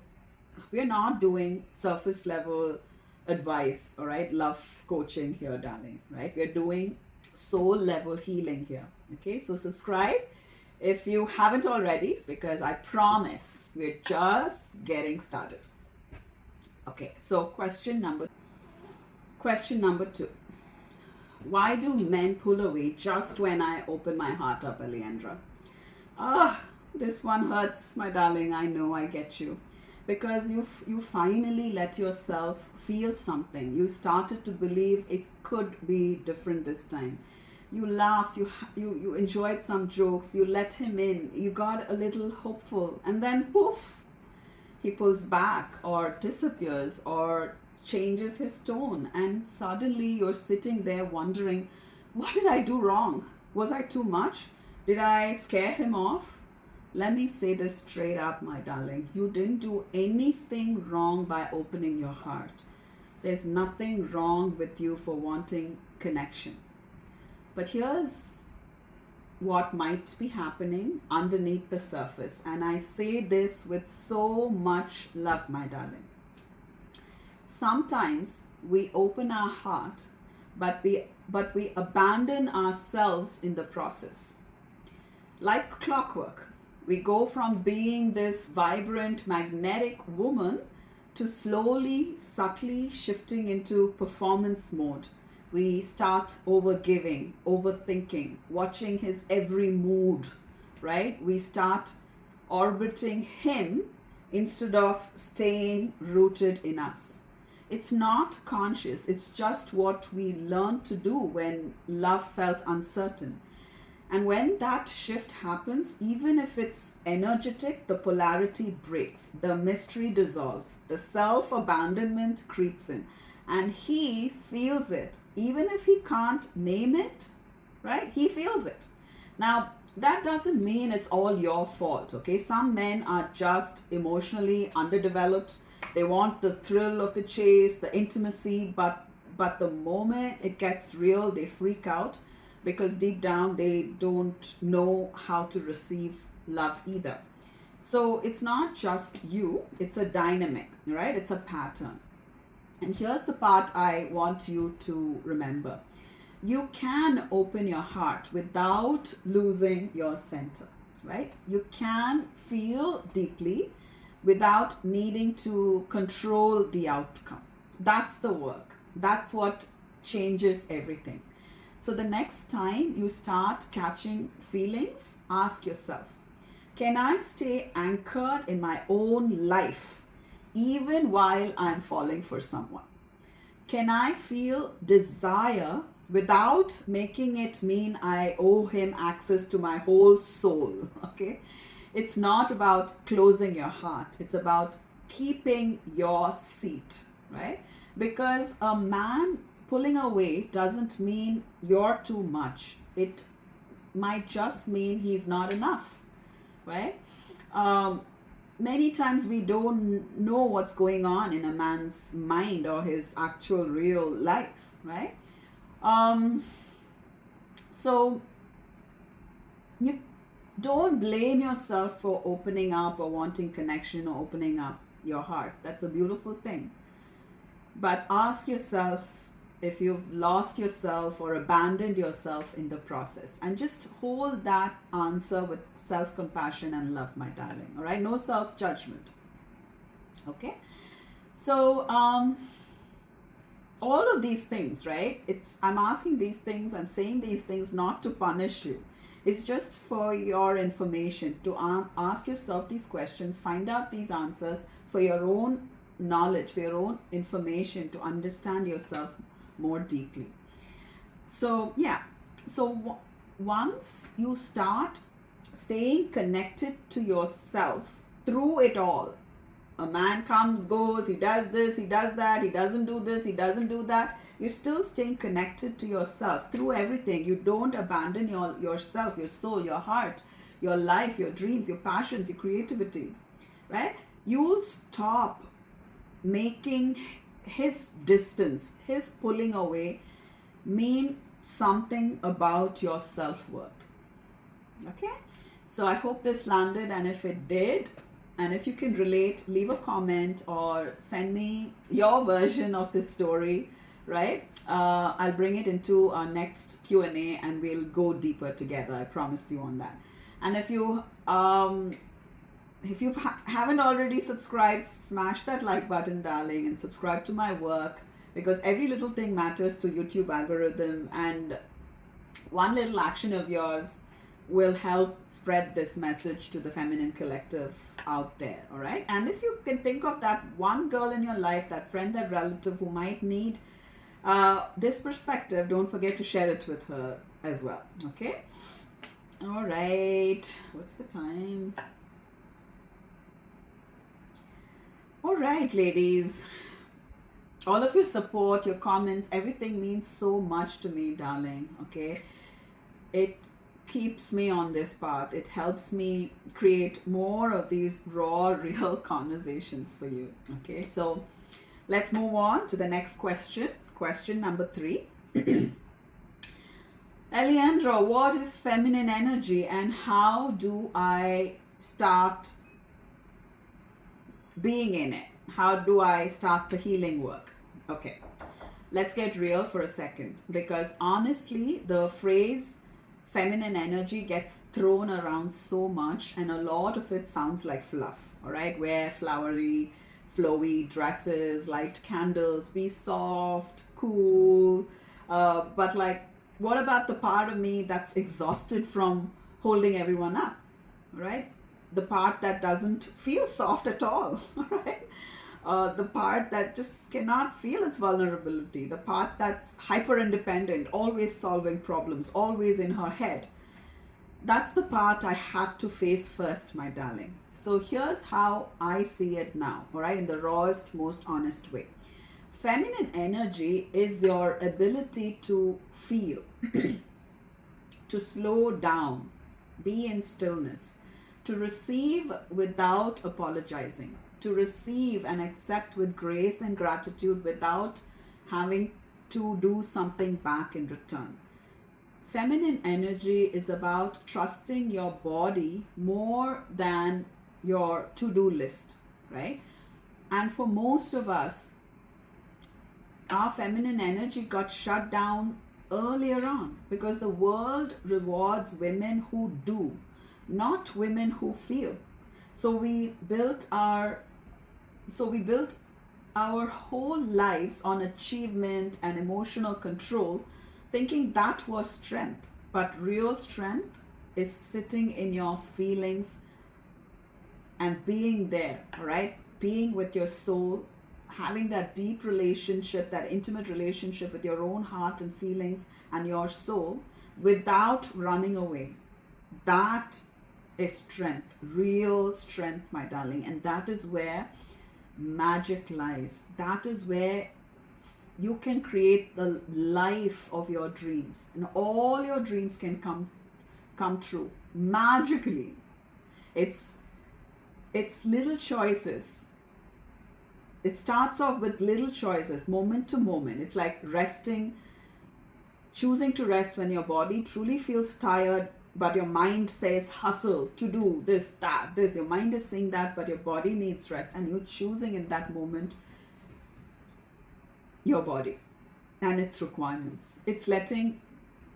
A: we are not doing surface level advice, all right? Love coaching here, darling, right? We are doing soul level healing here. Okay, so subscribe if you haven't already, because I promise we're just getting started. Okay, so question number 2. Why do men pull away just when I open my heart up, Alejandra? This one hurts, my darling. I know, I get you. Because you finally let yourself feel something. You started to believe it could be different this time. You laughed, you enjoyed some jokes, you let him in, you got a little hopeful, and then poof, he pulls back or disappears or changes his tone, and suddenly you're sitting there wondering, what did I do wrong? Was I too much? Did I scare him off? Let me say this straight up, my darling. You didn't do anything wrong by opening your heart. There's nothing wrong with you for wanting connection. But here's what might be happening underneath the surface. And I say this with so much love, my darling. Sometimes we open our heart, but we abandon ourselves in the process. Like clockwork, we go from being this vibrant, magnetic woman to slowly, subtly shifting into performance mode. We start overgiving, overthinking, watching his every mood, right? We start orbiting him instead of staying rooted in us. It's not conscious, it's just what we learned to do when love felt uncertain. And when that shift happens, even if it's energetic, the polarity breaks, the mystery dissolves, the self-abandonment creeps in, and he feels it. Even if he can't name it, right? He feels it. Now, that doesn't mean it's all your fault, okay? Some men are just emotionally underdeveloped. They want the thrill of the chase, the intimacy, but the moment it gets real, they freak out, because deep down they don't know how to receive love either. So it's not just you, it's a dynamic, right? It's a pattern. And here's the part I want you to remember. You can open your heart without losing your center, right? You can feel deeply without needing to control the outcome. That's the work. That's what changes everything. So the next time you start catching feelings, ask yourself, can I stay anchored in my own life even while I'm falling for someone? Can I feel desire without making it mean I owe him access to my whole soul? Okay? It's not about closing your heart. It's about keeping your seat, right? Because a man pulling away doesn't mean you're too much. It might just mean he's not enough, right? Many times we don't know what's going on in a man's mind or his actual real life, right? So you don't blame yourself for opening up or wanting connection or opening up your heart. That's a beautiful thing. But ask yourself if you've lost yourself or abandoned yourself in the process, and just hold that answer with self-compassion and love, my darling. All right, no self-judgment. Okay. So all of these things, right? I'm asking these things, I'm saying these things not to punish you. It's just for your information to ask yourself these questions, find out these answers for your own knowledge, for your own information, to understand yourself more deeply. So yeah, so once you start staying connected to yourself through it all, a man comes, goes, he does this, he does that, he doesn't do this, he doesn't do that, you're still staying connected to yourself through everything. You don't abandon yourself, your soul, your heart, your life, your dreams, your passions, your creativity, right? You'll stop making his distance, his pulling away, mean something about your self-worth. Okay, so I hope this landed, and if it did, and if you can relate, leave a comment or send me your version of this story, right? I'll bring it into our next Q&A and we'll go deeper together. I promise you on that. And if you haven't already subscribed, smash that like button, darling, and subscribe to my work, because every little thing matters to YouTube algorithm, and one little action of yours will help spread this message to the feminine collective out there. All right. And if you can think of that one girl in your life, that friend, that relative who might need this perspective, don't forget to share it with her as well. Okay. All right. What's the time? All right, ladies. All of your support, your comments, everything means so much to me, darling. Okay. It keeps me on this path. It helps me create more of these raw, real conversations for you. Okay, so let's move on to the next question. Question number 3. Alejandro, what is feminine energy and how do I start being in it? How do I start the healing work? Okay, let's get real for a second, because honestly, the phrase feminine energy gets thrown around so much, and a lot of it sounds like fluff. All right, wear flowery, flowy dresses, light candles, be soft, cool, but like, what about the part of me that's exhausted from holding everyone up? All right, the part that doesn't feel soft at all. All right, the part that just cannot feel its vulnerability, the part that's hyper independent, always solving problems, always in her head. That's the part I had to face first, my darling. So here's how I see it now, all right, in the rawest, most honest way. Feminine energy is your ability to feel, to slow down, be in stillness, to receive without apologizing, to receive and accept with grace and gratitude without having to do something back in return. Feminine energy is about trusting your body more than your to-do list, right? And for most of us, our feminine energy got shut down earlier on because the world rewards women who do, not women who feel. So we built our whole lives on achievement and emotional control, thinking that was strength. But real strength is sitting in your feelings and being there, all right? Being with your soul, having that deep relationship, that intimate relationship with your own heart and feelings and your soul without running away. That is strength, real strength, my darling. And that is where magic lies. That is where you can create the life of your dreams, and all your dreams can come true magically. It's little choices. It starts off with little choices, moment to moment. It's like resting, choosing to rest when your body truly feels tired, but your mind says hustle to do this, that, this. Your mind is saying that, but your body needs rest, and you're choosing in that moment your body and its requirements. It's letting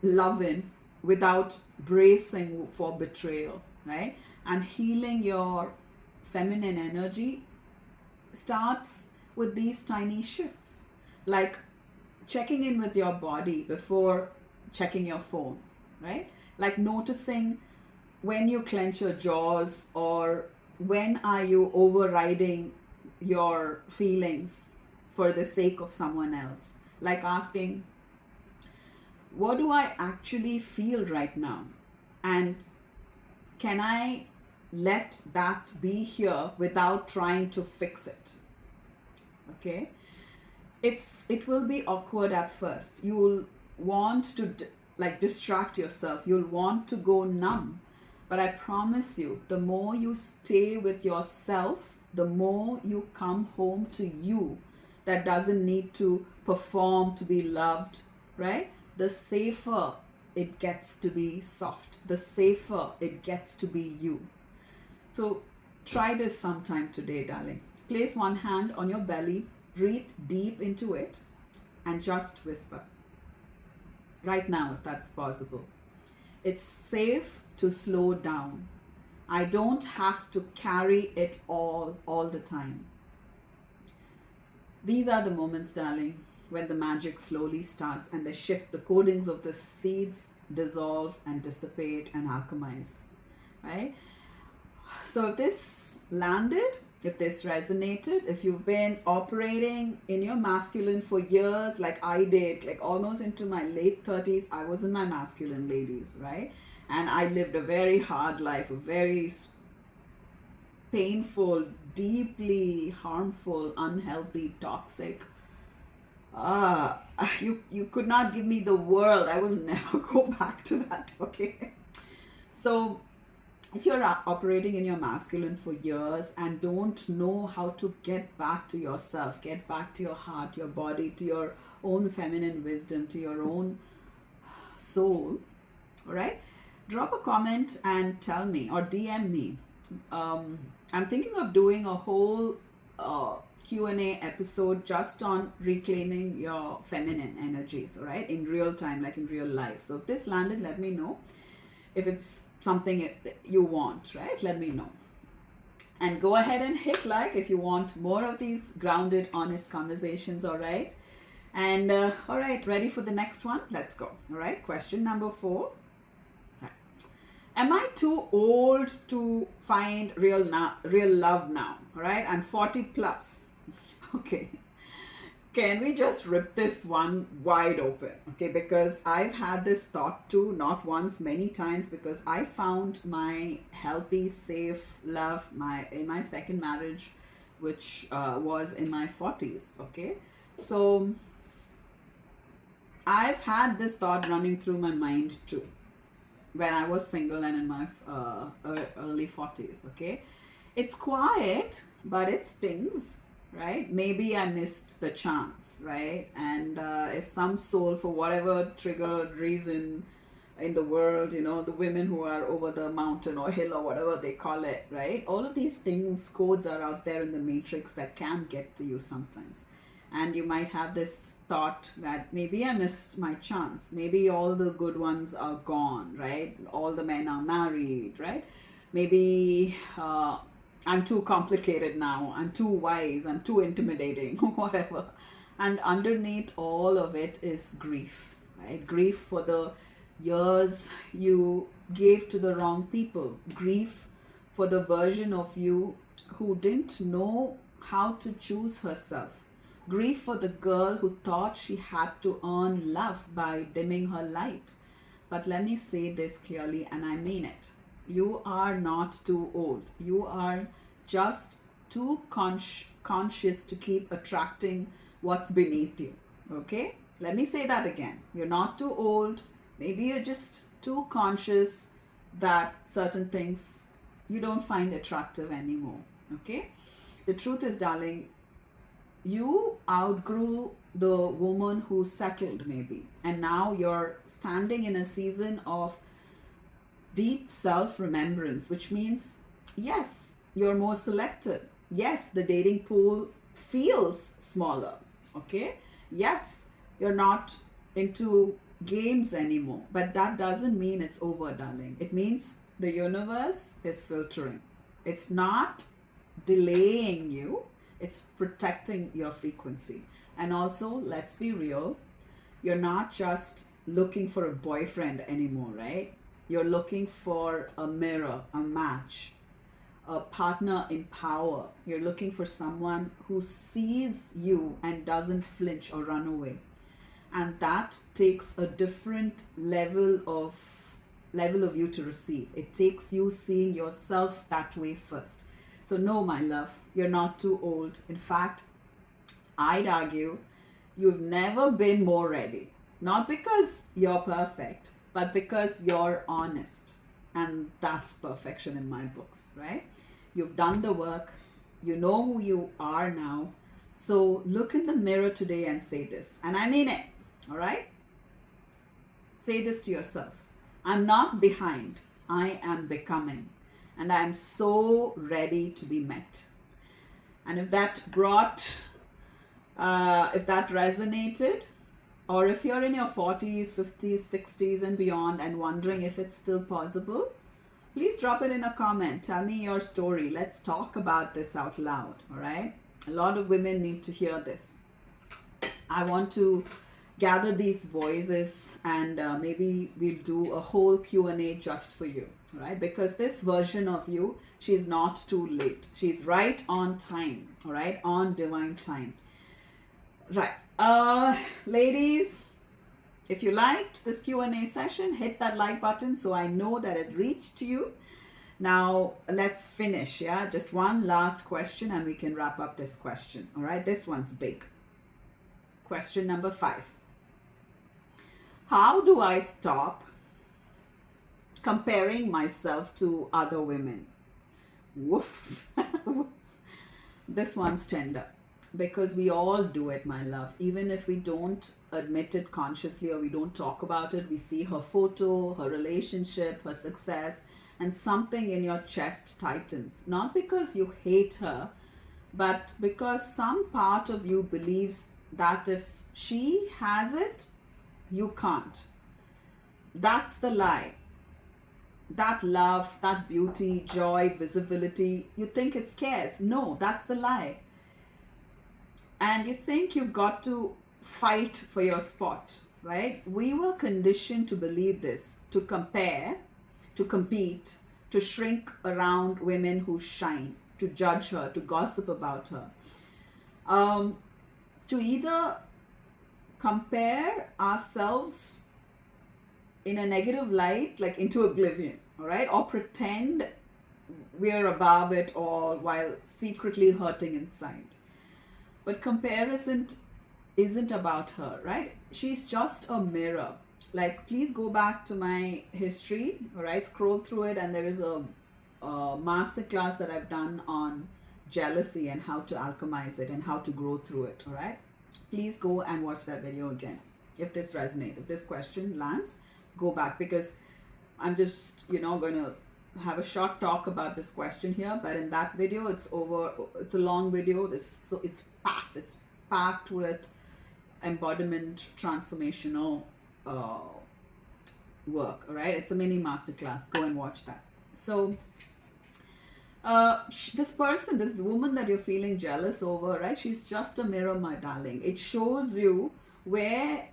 A: love in without bracing for betrayal, right? And healing your feminine energy starts with these tiny shifts, like checking in with your body before checking your phone, right? Like noticing when you clench your jaws, or when are you overriding your feelings for the sake of someone else. Like asking, what do I actually feel right now? And can I let that be here without trying to fix it? Okay? It will be awkward at first. You'll want to distract yourself. You'll want to go numb. But I promise you, the more you stay with yourself, the more you come home to you that doesn't need to perform to be loved, right? The safer it gets to be soft, the safer it gets to be you. So try this sometime today, darling. Place one hand on your belly, breathe deep into it, and just whisper. Right now, if that's possible. It's safe to slow down. I don't have to carry it all the time. These are the moments, darling, when the magic slowly starts and the codings of the seeds dissolve and dissipate and alchemize, right? So if this landed, if this resonated, if you've been operating in your masculine for years, like I did, like almost into my late 30s, I was in my masculine, ladies, right? And I lived a very hard life, a very painful, deeply harmful, unhealthy, toxic. You could not give me the world. I will never go back to that, okay? So if you're operating in your masculine for years and don't know how to get back to yourself, get back to your heart, your body, to your own feminine wisdom, to your own soul, all right? Drop a comment and tell me, or DM me. I'm thinking of doing a whole Q&A episode just on reclaiming your feminine energies, all right, in real time, like in real life. So if this landed, let me know. If it's something you want, right, let me know. And go ahead and hit like if you want more of these grounded, honest conversations, all right? And all right, ready for the next one? Let's go. All right, question number 4. Am I too old to find real love now? All right, I'm 40 plus. Okay, can we just rip this one wide open? Okay, because I've had this thought too, not once, many times, because I found my healthy, safe love in my second marriage, which was in my 40s. Okay, so I've had this thought running through my mind too, when I was single and in my early 40s, okay? It's quiet, but it stings, right? Maybe I missed the chance, right? And if some soul, for whatever triggered reason in the world, you know, the women who are over the mountain or hill or whatever they call it, right? All of these things, codes are out there in the matrix that can get to you sometimes. And you might have this thought that maybe I missed my chance. Maybe all the good ones are gone, right? All the men are married, right? Maybe I'm too complicated now. I'm too wise. I'm too intimidating, whatever. And underneath all of it is grief, right? Grief for the years you gave to the wrong people. Grief for the version of you who didn't know how to choose herself. Grief for the girl who thought she had to earn love by dimming her light. But let me say this clearly, and I mean it. You are not too old. You are just too conscious to keep attracting what's beneath you. Okay? Let me say that again. You're not too old. Maybe you're just too conscious that certain things you don't find attractive anymore. Okay? The truth is, darling, you outgrew the woman who settled maybe, and now you're standing in a season of deep self-remembrance, which means, yes, you're more selective. Yes, the dating pool feels smaller. Okay? Yes, you're not into games anymore, but that doesn't mean it's over, darling. It means the universe is filtering. It's not delaying you. It's protecting your frequency. And also, let's be real, you're not just looking for a boyfriend anymore, right? You're looking for a mirror, a match, a partner in power. You're looking for someone who sees you and doesn't flinch or run away. And that takes a different level of you to receive. It takes you seeing yourself that way first. So no, my love, you're not too old. In fact, I'd argue you've never been more ready. Not because you're perfect, but because you're honest. And that's perfection in my books, right? You've done the work. You know who you are now. So look in the mirror today and say this. And I mean it, all right? Say this to yourself. I'm not behind. I am becoming. And I am so ready to be met. And if that resonated, or if you're in your 40s, 50s, 60s and beyond and wondering if it's still possible, please drop it in a comment. Tell me your story. Let's talk about this out loud, all right? A lot of women need to hear this. I want to gather these voices and maybe we'll do a whole Q&A just for you, right? Because this version of you, she's not too late. She's right on time, all right? On divine time. Right. Ladies, if you liked this Q&A session, hit that like button so I know that it reached you. Now, let's finish, yeah? Just one last question and we can wrap up this question, all right? This one's big. Question number 5. How do I stop comparing myself to other women? Woof. This one's tender. Because we all do it, my love. Even if we don't admit it consciously or we don't talk about it, we see her photo, her relationship, her success, and something in your chest tightens. Not because you hate her, but because some part of you believes that if she has it, you can't. That's the lie. That love, that beauty, joy, visibility, you think it scarce. No, that's the lie. And you think you've got to fight for your spot, right? We were conditioned to believe this, to compare, to compete, to shrink around women who shine, to judge her, to gossip about her. To either compare ourselves in a negative light, like into oblivion, all right? Or pretend we're above it all while secretly hurting inside. But comparison isn't about her, right? She's just a mirror. Like, please go back to my history, all right? Scroll through it, and there is a masterclass that I've done on jealousy and how to alchemize it and how to grow through it, all right? Please go and watch that video again. If this resonates, if this question lands, go back, because I'm just, going to have a short talk about this question here, but in that video it's a long video. It's packed with embodiment transformational work, all right? It's a mini masterclass. Go and watch that. So this woman that you're feeling jealous over, right? She's just a mirror, my darling. It shows you where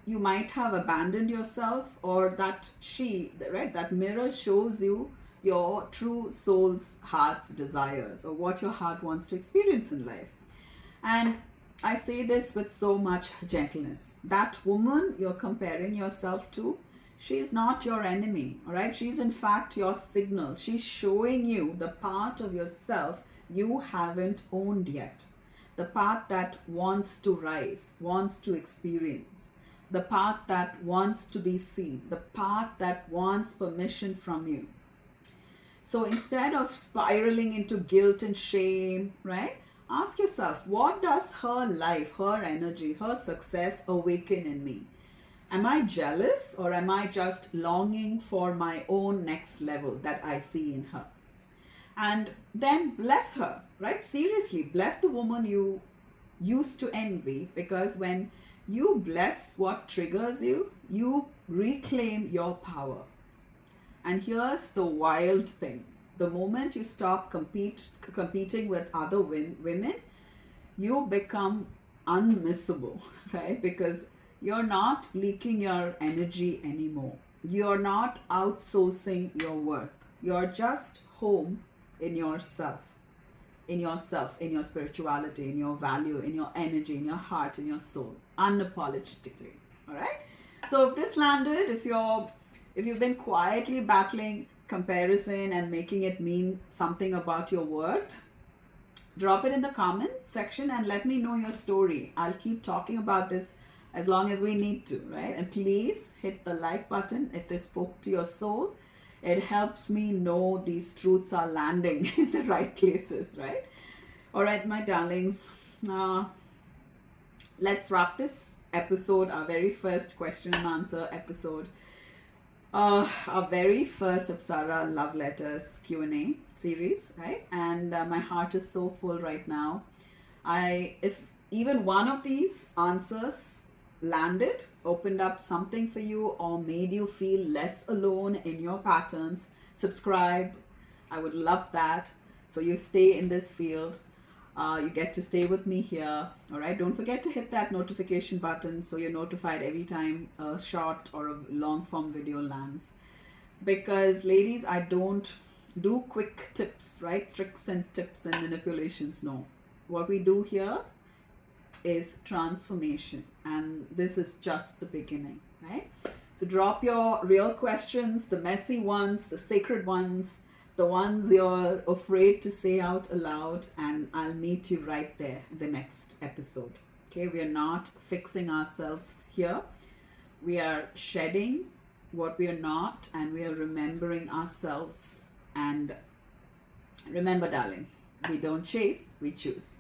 A: you might have abandoned yourself, or that that mirror shows you your true soul's heart's desires, or what your heart wants to experience in life. And I say this with so much gentleness. That woman you're comparing yourself to, she's not your enemy, all right? She's in fact your signal. She's showing you the part of yourself you haven't owned yet. The part that wants to rise, wants to experience. The part that wants to be seen, the part that wants permission from you. So instead of spiraling into guilt and shame, right? Ask yourself, what does her life, her energy, her success awaken in me? Am I jealous, or am I just longing for my own next level that I see in her? And then bless her, right? Seriously, bless the woman you used to envy, because when you bless what triggers you, you reclaim your power. And here's the wild thing. The moment you stop competing with other women, you become unmissable, right? Because you're not leaking your energy anymore. You're not outsourcing your worth. You're just home in yourself, in your spirituality, in your value, in your energy, in your heart, in your soul, unapologetically. All right. So if this landed, if you've been quietly battling comparison and making it mean something about your worth, drop it in the comment section and let me know your story. I'll keep talking about this as long as we need to, right? And please hit the like button if they spoke to your soul. It helps me know these truths are landing in the right places, right? All right, my darlings. Let's wrap this episode, our very first question and answer episode. Our very first Apsara Love Letters Q&A series, right? And my heart is so full right now. If even one of these answers landed, opened up something for you, or made you feel less alone in your patterns, subscribe. I would love that. So you stay in this field. You get to stay with me here. All right. Don't forget to hit that notification button so you're notified every time a short or a long form video lands. Because, ladies, I don't do quick tips, right? Tricks and tips and manipulations. No. What we do here is transformation, and this is just the beginning, right? So drop your real questions, the messy ones, the sacred ones, the ones you're afraid to say out aloud, and I'll meet you right there in the next episode. Okay, we are not fixing ourselves here. We are shedding what we are not, and we are remembering ourselves. And remember, darling, we don't chase, we choose.